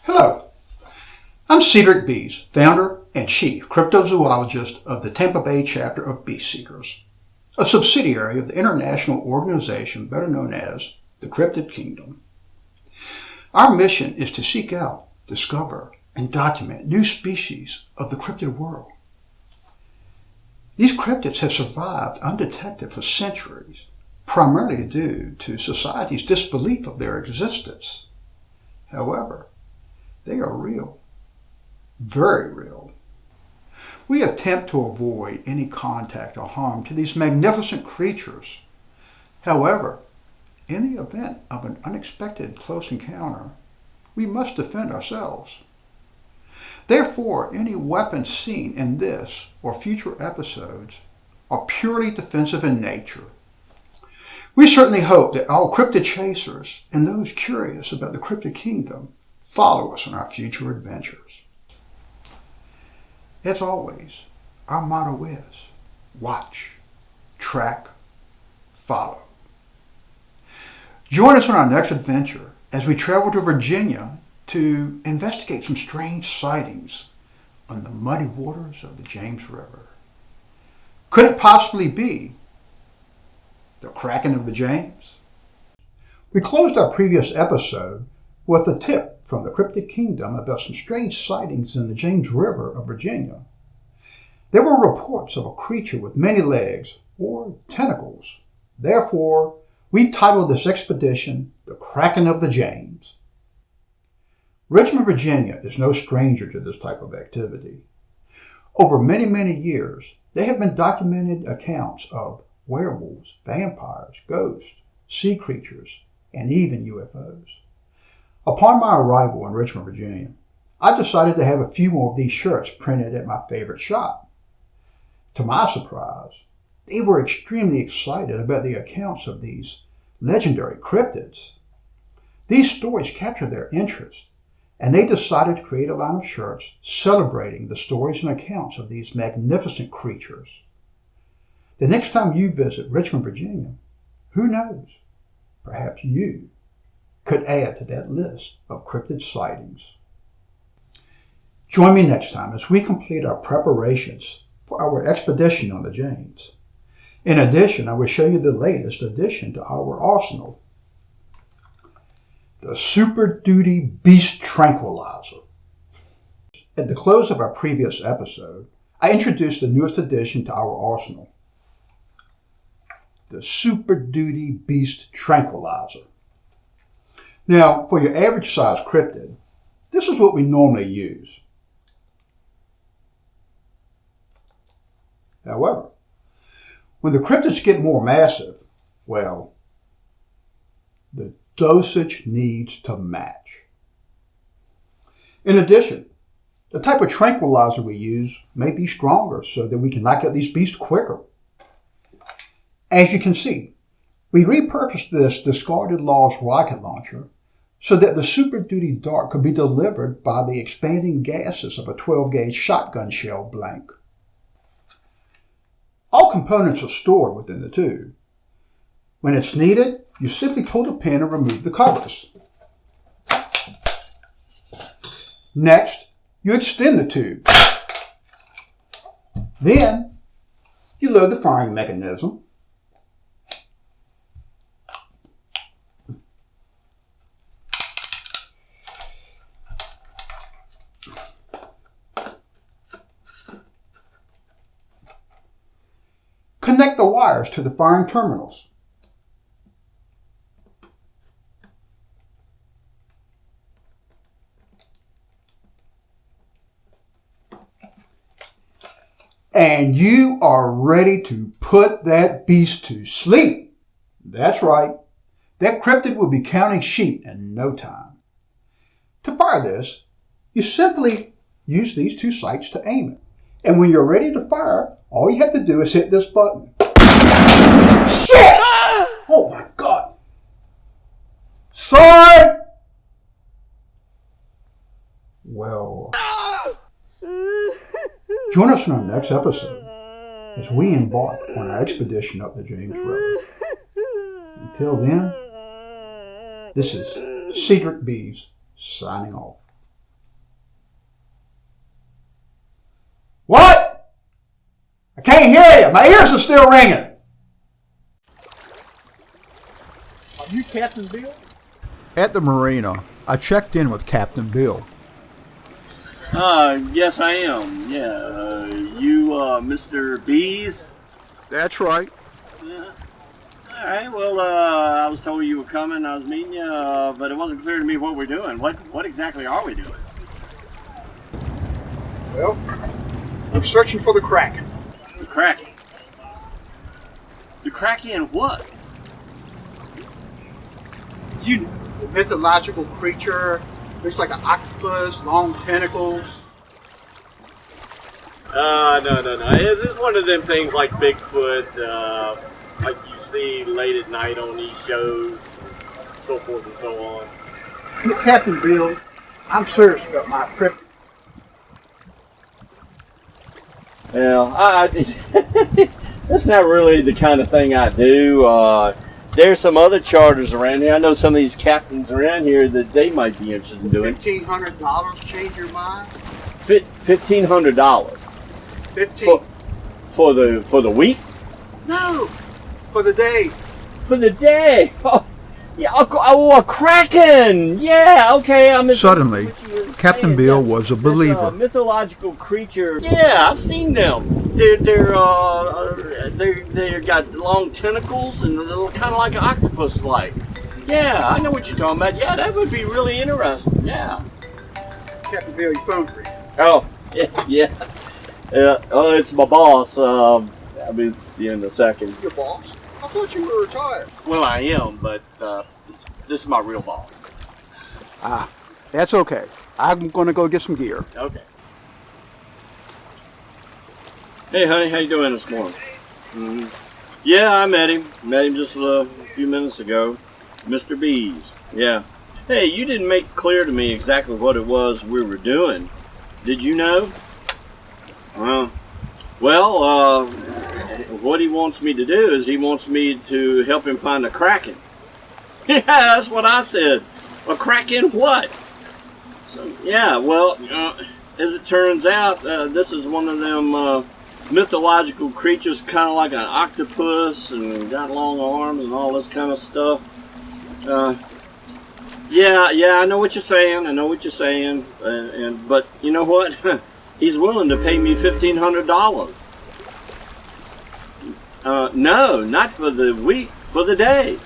Hello, I'm Cedric Bees, founder and chief cryptozoologist of the Tampa Bay chapter of Beast Seekers, a subsidiary of the international organization better known as the Cryptid Kingdom. Our mission is to seek out, discover, and document new species of the cryptid world. These cryptids have survived undetected for centuries, primarily due to society's disbelief of their existence. However, they are real, very real. We attempt to avoid any contact or harm to these magnificent creatures. However, in the event of an unexpected close encounter, we must defend ourselves. Therefore, any weapons seen in this or future episodes are purely defensive in nature. We certainly hope that all cryptid chasers and those curious about the Cryptid Kingdom follow us on our future adventures. As always, our motto is watch, track, follow. Join us on our next adventure as we travel to Virginia to investigate some strange sightings on the muddy waters of the James River. Could it possibly be the Kraken of the James? We closed our previous episode with a tip from the Cryptid Kingdom about some strange sightings in the James River of Virginia. There were reports of a creature with many legs, or tentacles. Therefore, we've titled this expedition The Kraken of the James. Richmond, Virginia is no stranger to this type of activity. Over many, many years, there have been documented accounts of werewolves, vampires, ghosts, sea creatures, and even UFOs. Upon my arrival in Richmond, Virginia, I decided to have a few more of these shirts printed at my favorite shop. To my surprise, they were extremely excited about the accounts of these legendary cryptids. These stories captured their interest, and they decided to create a line of shirts celebrating the stories and accounts of these magnificent creatures. The next time you visit Richmond, Virginia, who knows, perhaps you could add to that list of cryptid sightings. Join me next time as we complete our preparations for our expedition on the James. In addition, I will show you the latest addition to our arsenal, the Super Duty Beast Tranquilizer. At the close of our previous episode, I introduced the newest addition to our arsenal, the Super Duty Beast Tranquilizer. Now, for your average size cryptid, this is what we normally use. However, when the cryptids get more massive, well, the dosage needs to match. In addition, the type of tranquilizer we use may be stronger so that we can knock out these beasts quicker. As you can see, we repurposed this discarded Lost rocket launcher so that the Super Duty dart could be delivered by the expanding gases of a 12-gauge shotgun shell blank. All components are stored within the tube. When it's needed, you simply pull the pin and remove the covers. Next, you extend the tube. Then, you load the firing mechanism. Connect the wires to the firing terminals. And you are ready to put that beast to sleep. That's right. That cryptid will be counting sheep in no time. To fire this, you simply use these two sights to aim it. And when you're ready to fire, all you have to do is hit this button. Shit! Oh my God. Sorry! Well, join us in our next episode as we embark on our expedition up the James River. Until then, this is Cedric Bees signing off. I can't hear you. My ears are still ringing. Are you Captain Bill? At the marina, I checked in with Captain Bill. Yes, I am. Yeah, you, Mr. Bees? That's right. Yeah. All right. Well, I was told you were coming. I was meeting you, but it wasn't clear to me what we're doing. What exactly are we doing? Well, we're searching for the Kraken. The Kraken. The Kraken what? You know, the mythological creature. Looks like an octopus, long tentacles. No. Is this one of them things like Bigfoot, like you see late at night on these shows, and so forth and so on? Captain Bill, I'm serious about my trip. Well, that's not really the kind of thing I do. There's some other charters around here. I know some of these captains around here that they might be interested in doing. $1,500 change your mind? $1,500 for the week? No, for the day. For the day. Oh, yeah. A Kraken. Yeah. Okay. Suddenly, Captain Bill was a believer. A mythological creature. Yeah, I've seen them. They're got long tentacles and kind of like an octopus like. Yeah, I know what you're talking about. Yeah, that would be really interesting. Yeah. Captain Bill, your phone's ringing. Oh, yeah. Oh, it's my boss. I'll be in a second. Your boss? I thought you were retired. Well, I am, but this is my real boss. That's okay. I'm going to go get some gear. Okay. Hey, honey, how you doing this morning? Mm-hmm. Yeah, I met him. Met him just a few minutes ago. Mr. Bees. Yeah. Hey, you didn't make clear to me exactly what it was we were doing. Did you know? Well, what he wants me to do is he wants me to help him find a Kraken. Yeah, that's what I said. A Kraken what? So, yeah, well, as it turns out, this is one of them mythological creatures, kind of like an octopus, and got long arms and all this kind of stuff. Yeah, I know what you're saying. But you know what? He's willing to pay me $1,500. No, not for the week, for the day.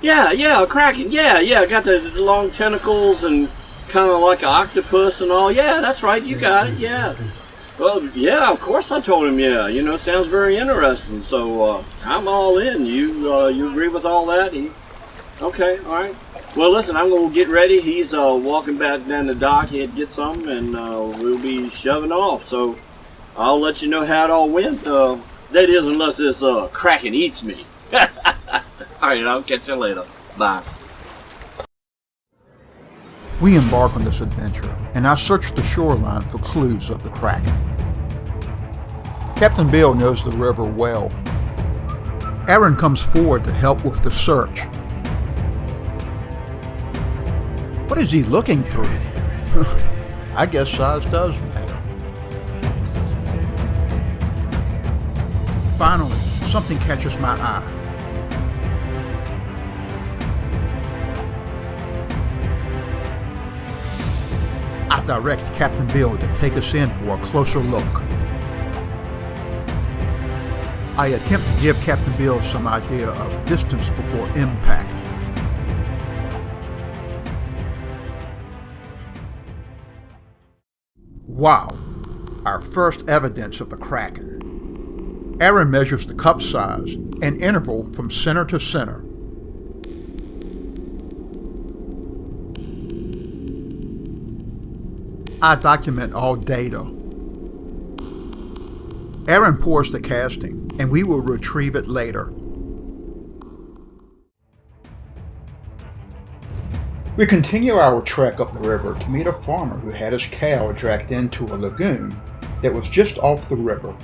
Yeah, a Kraken. Yeah, got the long tentacles and kind of like an octopus and all. Yeah, that's right. You got it. Yeah. Well, yeah, of course I told him. Yeah, sounds very interesting. So I'm all in. You agree with all that? Okay, all right. Well, listen, I'm gonna get ready. He's walking back down the dock. He'd get something, and we'll be shoving off. So I'll let you know how it all went. That is, unless this Kraken eats me. All right, I'll catch you later. Bye. We embark on this adventure, and I search the shoreline for clues of the Kraken. Captain Bill knows the river well. Aaron comes forward to help with the search. What is he looking through? I guess size does matter. Finally, something catches my eye. I direct Captain Bill to take us in for a closer look. I attempt to give Captain Bill some idea of distance before impact. Wow, our first evidence of the Kraken. Aaron measures the cup size and interval from center to center. I document all data. Aaron pours the casting, and we will retrieve it later. We continue our trek up the river to meet a farmer who had his cow dragged into a lagoon that was just off the river.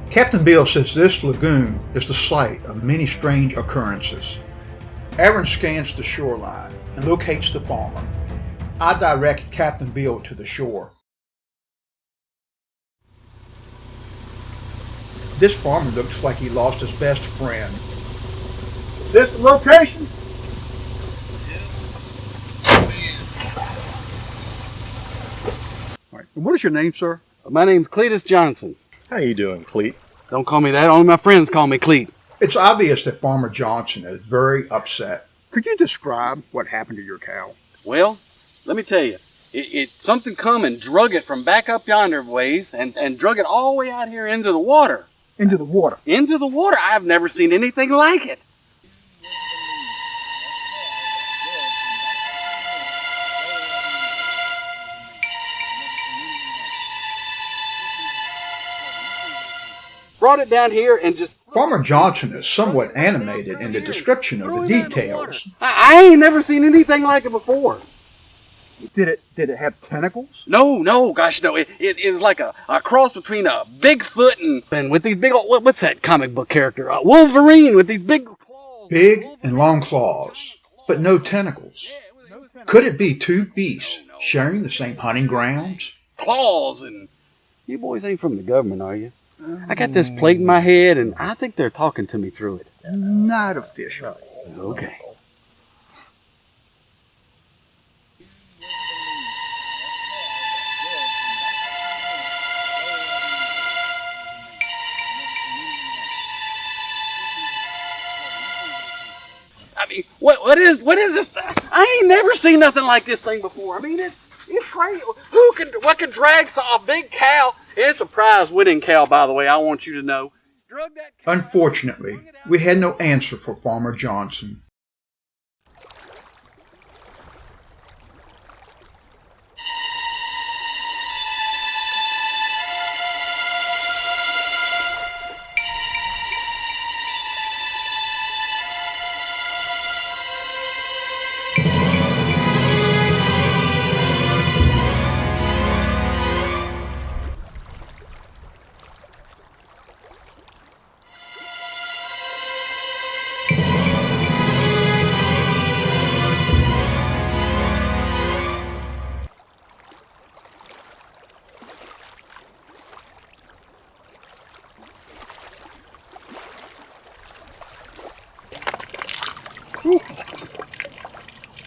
Captain Bill says this lagoon is the site of many strange occurrences. Aaron scans the shoreline and locates the farmer. I direct Captain Bill to the shore. This farmer looks like he lost his best friend. Is this the location? All right. And what is your name, sir? My name's Cletus Johnson. How you doing, Cleet? Don't call me that. Only my friends call me Cleet. It's obvious that Farmer Johnson is very upset. Could you describe what happened to your cow? Well, let me tell you. Something come and drug it from back up yonder ways and drug it all the way out here into the water. Into the water? Into the water. I've never seen anything like it. Brought it down here and just... Farmer Johnson is somewhat animated in the description of the details. I ain't never seen anything like it before. Did it have tentacles? No, gosh, no. It was like a cross between a Bigfoot and with these big old... What's that comic book character? Wolverine with these big claws. Big and long claws, but no tentacles. Could it be two beasts sharing the same hunting grounds? Claws and... You boys ain't from the government, are you? I got this plate in my head, and I think they're talking to me through it. Not officially. Okay. I mean, what is this? I ain't never seen nothing like this thing before. I mean, it's crazy. What can drag a big cow? It's a prize-winning cow, by the way. I want you to know. Drug that cow. Unfortunately, we had no answer for Farmer Johnson.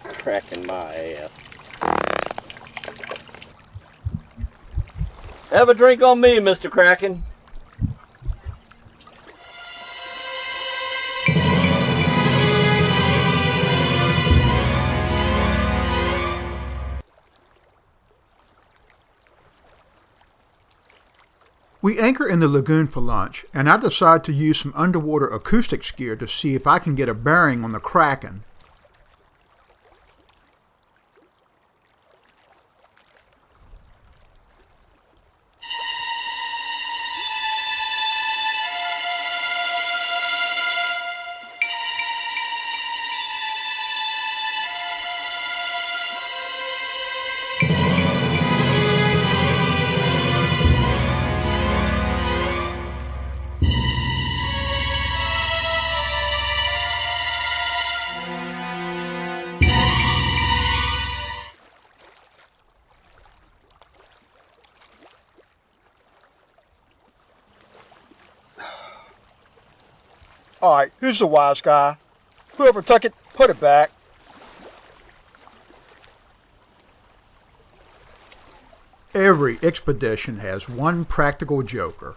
Cracking my ass. Have a drink on me, Mr. Kraken. We anchor in the lagoon for lunch, and I decide to use some underwater acoustics gear to see if I can get a bearing on the Kraken. All right, who's the wise guy? Whoever took it, put it back. Every expedition has one practical joker.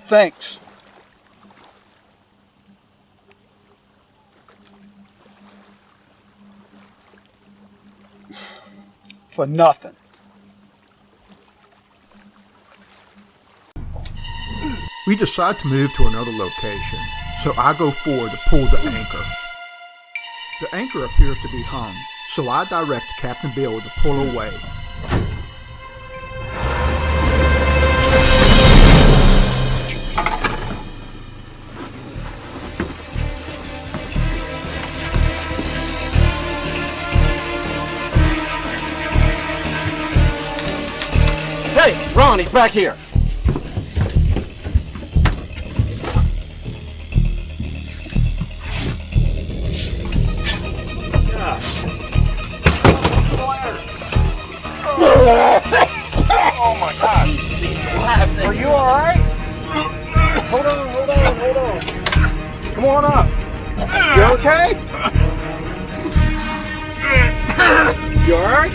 Thanks. For nothing. We decide to move to another location, so I go forward to pull the anchor. The anchor appears to be hung, so I direct Captain Bill to pull away. Hey, Ron, he's back here. Oh my God! Are you all right? Hold on. Come on up. You okay? You all right?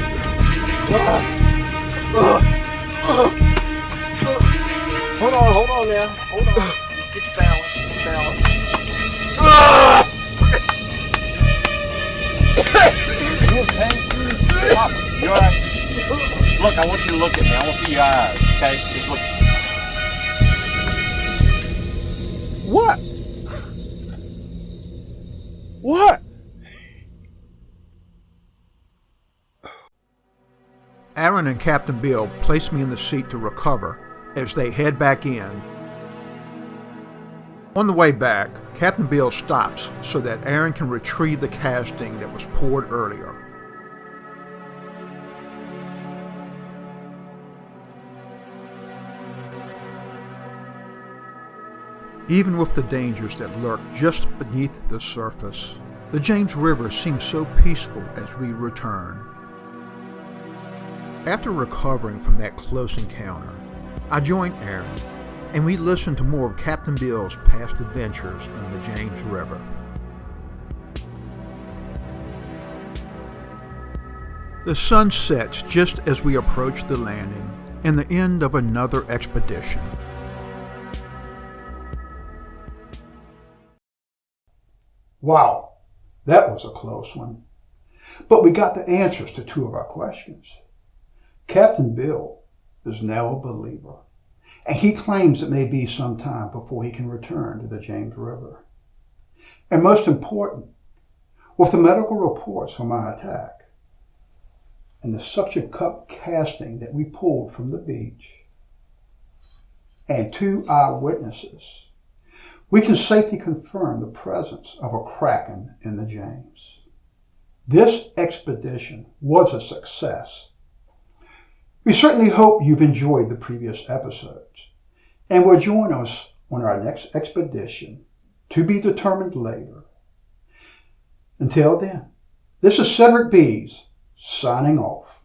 Hold on now. Hold on. Get your balance. You okay? You all right? Look, I want you to look at me. I want to see your eyes, okay? Just look. What? What? Aaron and Captain Bill place me in the seat to recover as they head back in. On the way back, Captain Bill stops so that Aaron can retrieve the casting that was poured earlier. Even with the dangers that lurk just beneath the surface, the James River seems so peaceful as we return. After recovering from that close encounter, I joined Aaron, and we listened to more of Captain Bill's past adventures on the James River. The sun sets just as we approach the landing and the end of another expedition. Wow, that was a close one. But we got the answers to two of our questions. Captain Bill is now a believer, and he claims it may be some time before he can return to the James River. And most important, with the medical reports on my attack and the suction cup casting that we pulled from the beach and two eyewitnesses, we can safely confirm the presence of a kraken in the James. This expedition was a success. We certainly hope you've enjoyed the previous episodes and will join us on our next expedition, to be determined later. Until then, this is Cedric Bees signing off.